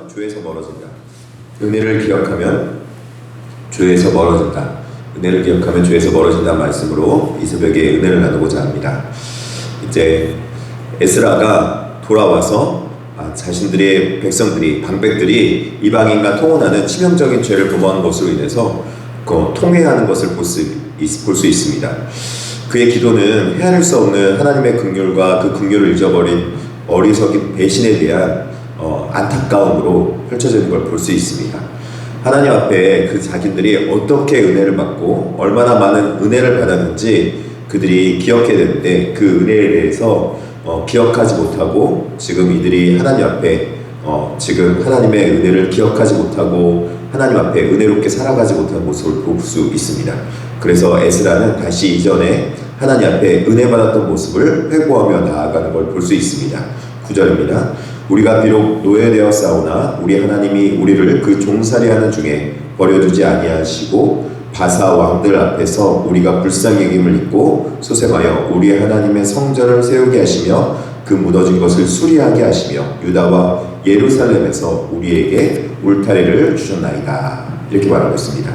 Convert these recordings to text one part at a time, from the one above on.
주에서 멀어진다. 은혜를 기억하면 주에서 멀어진다. 은혜를 기억하면 주에서 멀어진다 말씀으로 이 새벽에 은혜를 나누고자 합니다. 이제 에스라가 돌아와서 자신들의 백성들이, 방백들이 이방인과 통혼하는 치명적인 죄를 범한 것으로 인해서 통회하는 것을 볼 수 있습니다. 그의 기도는 헤아릴 수 없는 하나님의 긍휼과 그 긍휼을 잊어버린 어리석인 배신에 대한 안타까움으로 펼쳐지는 걸 볼 수 있습니다. 하나님 앞에 그 자기들이 어떻게 은혜를 받고 얼마나 많은 은혜를 받았는지 그들이 기억해야 되는데 그 은혜에 대해서 기억하지 못하고 지금 이들이 하나님 앞에 지금 하나님의 은혜를 기억하지 못하고 하나님 앞에 은혜롭게 살아가지 못한 모습을 볼 수 있습니다. 그래서 에스라는 다시 이전에 하나님 앞에 은혜 받았던 모습을 회고하며 나아가는 걸 볼 수 있습니다. 9절입니다. 우리가 비록 노예되었사오나 우리 하나님이 우리를 그 종살이하는 중에 버려두지 아니하시고 바사 왕들 앞에서 우리가 불쌍히 여김을 입고 소생하여 우리 하나님의 성전을 세우게 하시며 그 무너진 것을 수리하게 하시며 유다와 예루살렘에서 우리에게 울타리를 주셨나이다. 이렇게 말하고 있습니다.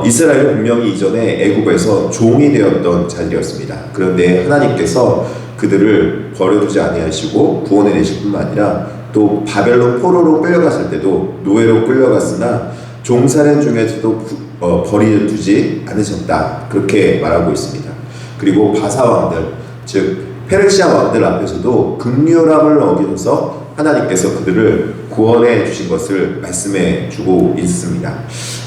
이스라엘은 분명히 이전에 애국에서 종이 되었던 자들이었습니다. 그런데 하나님께서 그들을 버려두지 아니하시고 구원해내실 뿐만 아니라 또 바벨론 포로로 끌려갔을 때도 노예로 끌려갔으나 종살인 중에서도 버려두지 않으셨다. 그렇게 말하고 있습니다. 그리고 바사 왕들, 즉 페르시아 왕들 앞에서도 긍휼함을 어기면서 하나님께서 그들을 구원해 주신 것을 말씀해 주고 있습니다.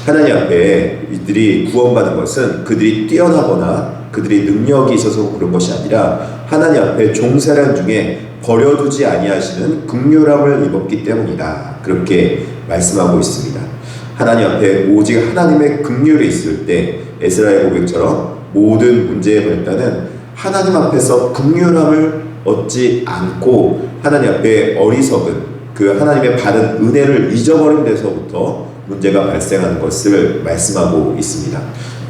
하나님 앞에 이들이 구원받은 것은 그들이 뛰어나거나 그들이 능력이 있어서 그런 것이 아니라 하나님 앞에 종살인 중에 버려두지 아니하시는 긍휼함을 입었기 때문이다. 그렇게 말씀하고 있습니다. 하나님 앞에 오직 하나님의 긍휼이 있을 때 에스라의 고백처럼 모든 문제의 발단은 하나님 앞에서 긍휼함을 얻지 않고 하나님 앞에 어리석은 그 하나님의 받은 은혜를 잊어버린 데서부터 문제가 발생하는 것을 말씀하고 있습니다.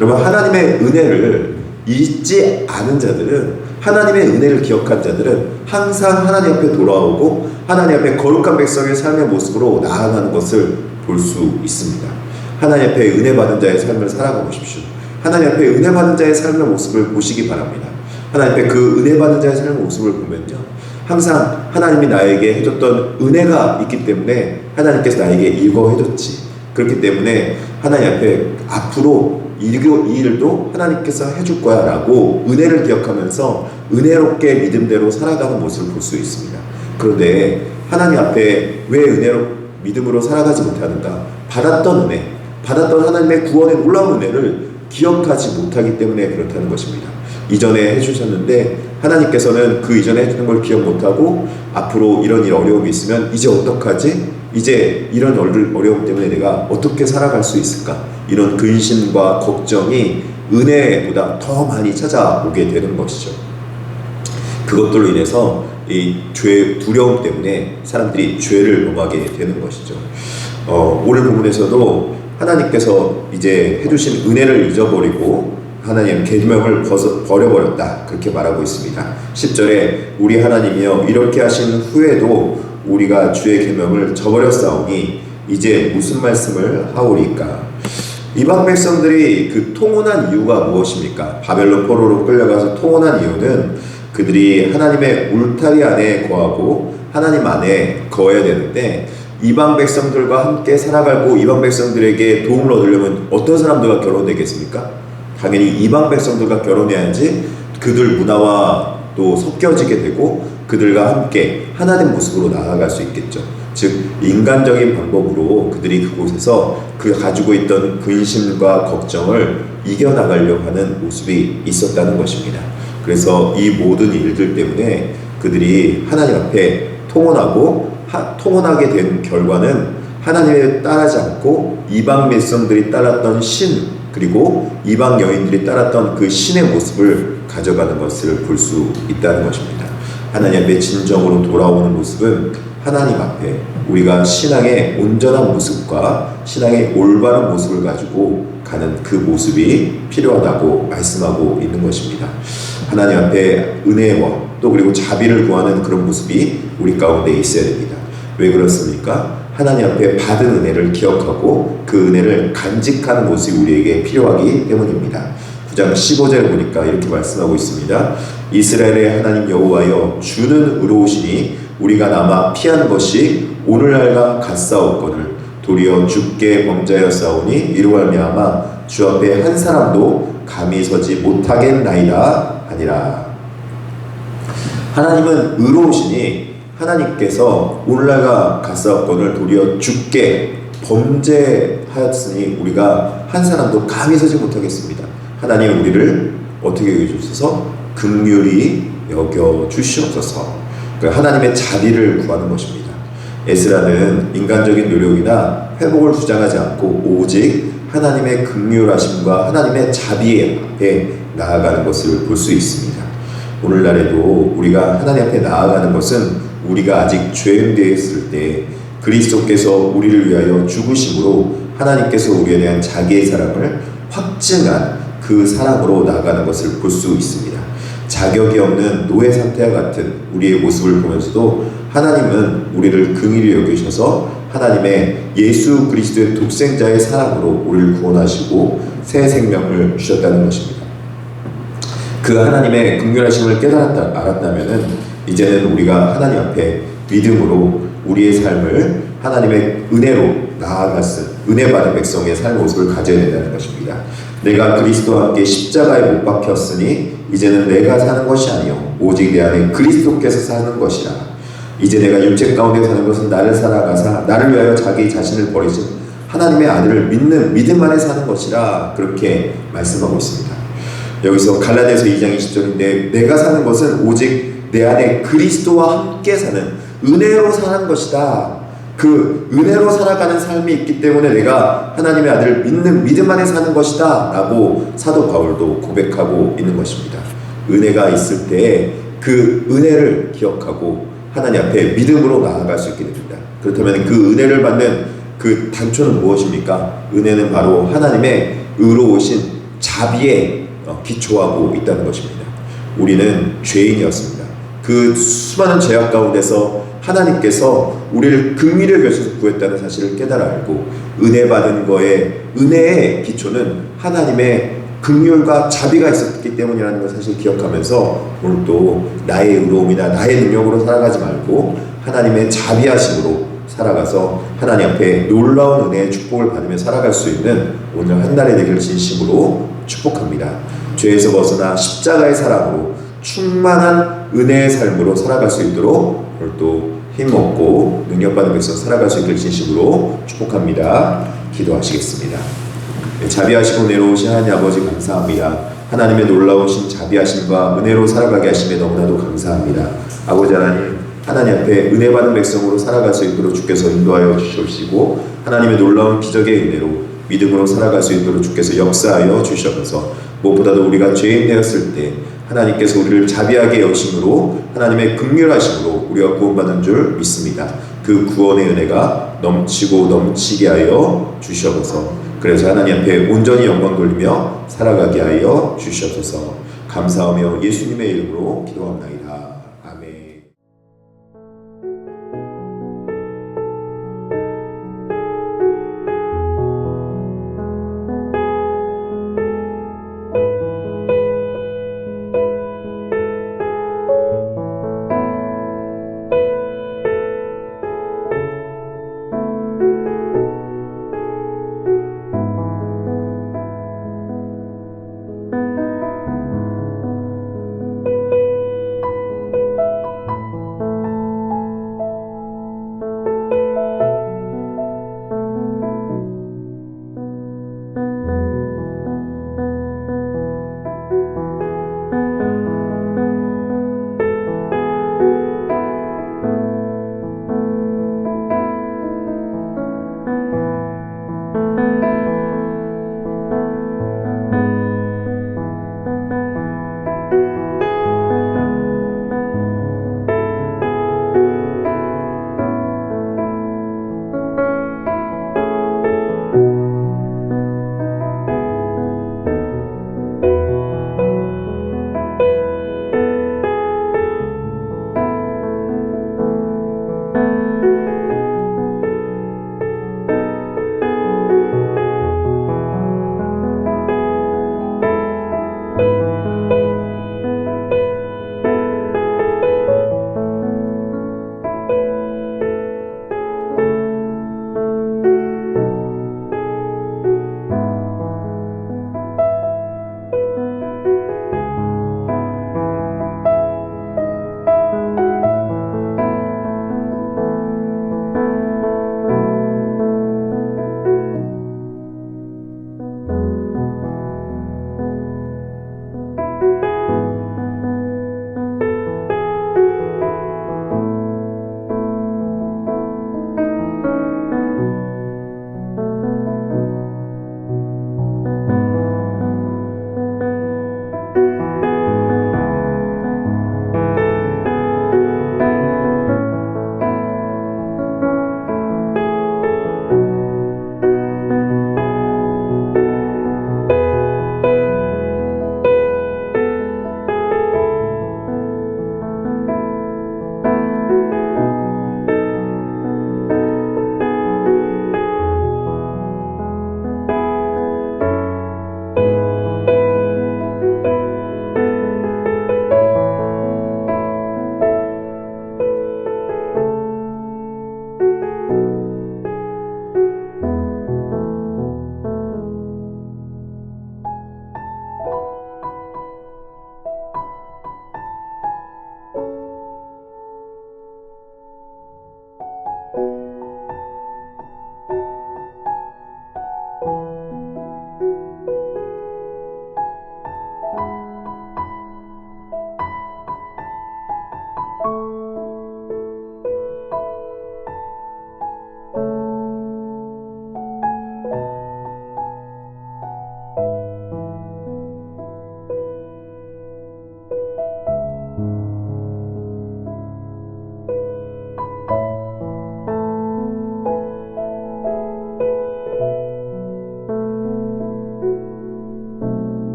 여러분, 하나님의 은혜를 잊지 않은 자들은, 하나님의 은혜를 기억한 자들은 항상 하나님 앞에 돌아오고 하나님 앞에 거룩한 백성의 삶의 모습으로 나아가는 것을 볼 수 있습니다. 하나님 앞에 은혜 받은 자의 삶을 살아가 보십시오. 하나님 앞에 은혜 받은 자의 삶의 모습을 보시기 바랍니다. 하나님 앞에 그 은혜 받은 자의 삶의 모습을 보면요, 항상 하나님이 나에게 해줬던 은혜가 있기 때문에 하나님께서 나에게 이거 해줬지. 그렇기 때문에 하나님 앞에 앞으로 이 일도 하나님께서 해줄 거야 라고 은혜를 기억하면서 은혜롭게 믿음대로 살아가는 모습을 볼 수 있습니다. 그런데 하나님 앞에 왜 믿음으로 살아가지 못하는가? 받았던 은혜, 받았던 하나님의 구원의 놀라운 은혜를 기억하지 못하기 때문에 그렇다는 것입니다. 이전에 해주셨는데 하나님께서는 그 이전에 해주는 걸 기억 못하고 앞으로 이런 어려움이 있으면 이제 어떡하지? 이제 이런 어려움 때문에 내가 어떻게 살아갈 수 있을까? 이런 근심과 걱정이 은혜보다 더 많이 찾아오게 되는 것이죠. 그것들로 인해서 이 죄 두려움 때문에 사람들이 죄를 범하게 되는 것이죠. 오늘 본문에서도 하나님께서 이제 해주신 은혜를 잊어버리고 하나님 계명을 버려버렸다, 그렇게 말하고 있습니다. 10절에 우리 하나님이여 이렇게 하신 후에도 우리가 주의 계명을 저버렸사오니 이제 무슨 말씀을 하오리까? 이방 백성들이 그 통혼한 이유가 무엇입니까? 바벨론 포로로 끌려가서 통혼한 이유는 그들이 하나님의 울타리 안에 거하고 하나님 안에 거해야 되는데 이방 백성들과 함께 살아가고 이방 백성들에게 도움을 얻으려면 어떤 사람들과 결혼되겠습니까? 당연히 이방 백성들과 결혼해야지 그들 문화와 또 섞여지게 되고 그들과 함께 하나님 모습으로 나아갈 수 있겠죠. 즉 인간적인 방법으로 그들이 그곳에서 그 가지고 있던 근심과 걱정을 이겨나가려고 하는 모습이 있었다는 것입니다. 그래서 이 모든 일들 때문에 그들이 하나님 앞에 통혼하게 된 결과는 하나님을 따르지 않고 이방 백성들이 따랐던 신, 그리고 이방 여인들이 따랐던 그 신의 모습을 가져가는 것을 볼 수 있다는 것입니다. 하나님 앞에 진정으로 돌아오는 모습은 하나님 앞에 우리가 신앙의 온전한 모습과 신앙의 올바른 모습을 가지고 가는 그 모습이 필요하다고 말씀하고 있는 것입니다. 하나님 앞에 은혜와 또 그리고 자비를 구하는 그런 모습이 우리 가운데 있어야 됩니다. 왜 그렇습니까? 하나님 앞에 받은 은혜를 기억하고 그 은혜를 간직하는 모습이 우리에게 필요하기 때문입니다. 9장 15절 보니까 이렇게 말씀하고 있습니다. 이스라엘의 하나님 여호와여, 주는 의로우시니 우리가 남아 피한 것이 오늘날과 같사옵거늘 도리어 주께 범죄하였사오니 이로 말미암아 주 앞에 한 사람도 감히 서지 못하겠나이다 하니라. 하나님은 의로우시니 하나님께서 오늘날과 같사옵거늘 도리어 주께 범죄하였으니 우리가 한 사람도 감히 서지 못하겠습니다. 하나님 우리를 어떻게 여겨주셔서 긍휼히 여겨주시옵소서. 그러니까 하나님의 자비를 구하는 것입니다. 에스라는 인간적인 노력이나 회복을 주장하지 않고 오직 하나님의 긍휼하심과 하나님의 자비에 나아가는 것을 볼 수 있습니다. 오늘날에도 우리가 하나님 앞에 나아가는 것은 우리가 아직 죄인 되었을 때 그리스도께서 우리를 위하여 죽으심으로 하나님께서 우리에 대한 자기의 사랑을 확증한 그 사랑으로 나아가는 것을 볼 수 있습니다. 자격이 없는 노예 상태와 같은 우리의 모습을 보면서도 하나님은 우리를 긍휼히 여기셔서 하나님의 예수 그리스도의 독생자의 사랑으로 우리를 구원하시고 새 생명을 주셨다는 것입니다. 그 하나님의 긍휼하심을 알았다면은 이제는 우리가 하나님 앞에 믿음으로 우리의 삶을 하나님의 은혜로 나아갔은 은혜 받은 백성의 삶의 모습을 가져야 된다는 것입니다. 내가 그리스도와 함께 십자가에 못 박혔으니 이제는 내가 사는 것이 아니요 오직 내 안에 그리스도께서 사는 것이라. 이제 내가 육체 가운데 사는 것은 나를 살아가사 나를 위하여 자기 자신을 버리신 하나님의 아들을 믿는 믿음 안에 사는 것이라. 그렇게 말씀하고 있습니다. 여기서 갈라디아서 2장 20절인데 내가 사는 것은 오직 내 안에 그리스도와 함께 사는 은혜로 사는 것이다. 그 은혜로 살아가는 삶이 있기 때문에 내가 하나님의 아들을 믿는 믿음 안에 사는 것이다 라고 사도 바울도 고백하고 있는 것입니다. 은혜가 있을 때 그 은혜를 기억하고 하나님 앞에 믿음으로 나아갈 수 있게 됩니다. 그렇다면 그 은혜를 받는 그 단초는 무엇입니까? 은혜는 바로 하나님의 의로우신 자비에 기초하고 있다는 것입니다. 우리는 죄인이었습니다. 그 수많은 죄악 가운데서 하나님께서 우리를 긍휼히 여기셔서 구했다는 사실을 깨달아 알고 은혜 받은 거에 은혜의 기초는 하나님의 긍휼과 자비가 있었기 때문이라는 것을 사실 기억하면서 오늘 또 나의 의로움이나 나의 능력으로 살아가지 말고 하나님의 자비하심으로 살아가서 하나님 앞에 놀라운 은혜의 축복을 받으며 살아갈 수 있는 오늘 한 날이 되기를 진심으로 축복합니다. 죄에서 벗어나 십자가의 사랑으로 충만한 은혜의 삶으로 살아갈 수 있도록 오늘 또 힘먹고 능력받은 백성 살아갈 수 있기를 진심으로 축복합니다. 기도하시겠습니다. 자비하시고 은혜로우신 하나님 아버지 감사합니다. 하나님의 놀라우신 자비하심과 은혜로 살아가게 하심에 너무나도 감사합니다. 아버지 하나님 앞에 은혜 받은 백성으로 살아갈 수 있도록 주께서 인도하여 주시옵시고 하나님의 놀라운 기적의 은혜로 믿음으로 살아갈 수 있도록 주께서 역사하여 주시옵소서. 무엇보다도 우리가 죄인 되었을 때 하나님께서 우리를 자비하게 여심으로 하나님의 긍휼하심으로 우리가 구원받은 줄 믿습니다. 그 구원의 은혜가 넘치고 넘치게 하여 주시옵소서. 그래서 하나님 앞에 온전히 영광 돌리며 살아가게 하여 주시옵소서. 감사하며 예수님의 이름으로 기도합니다.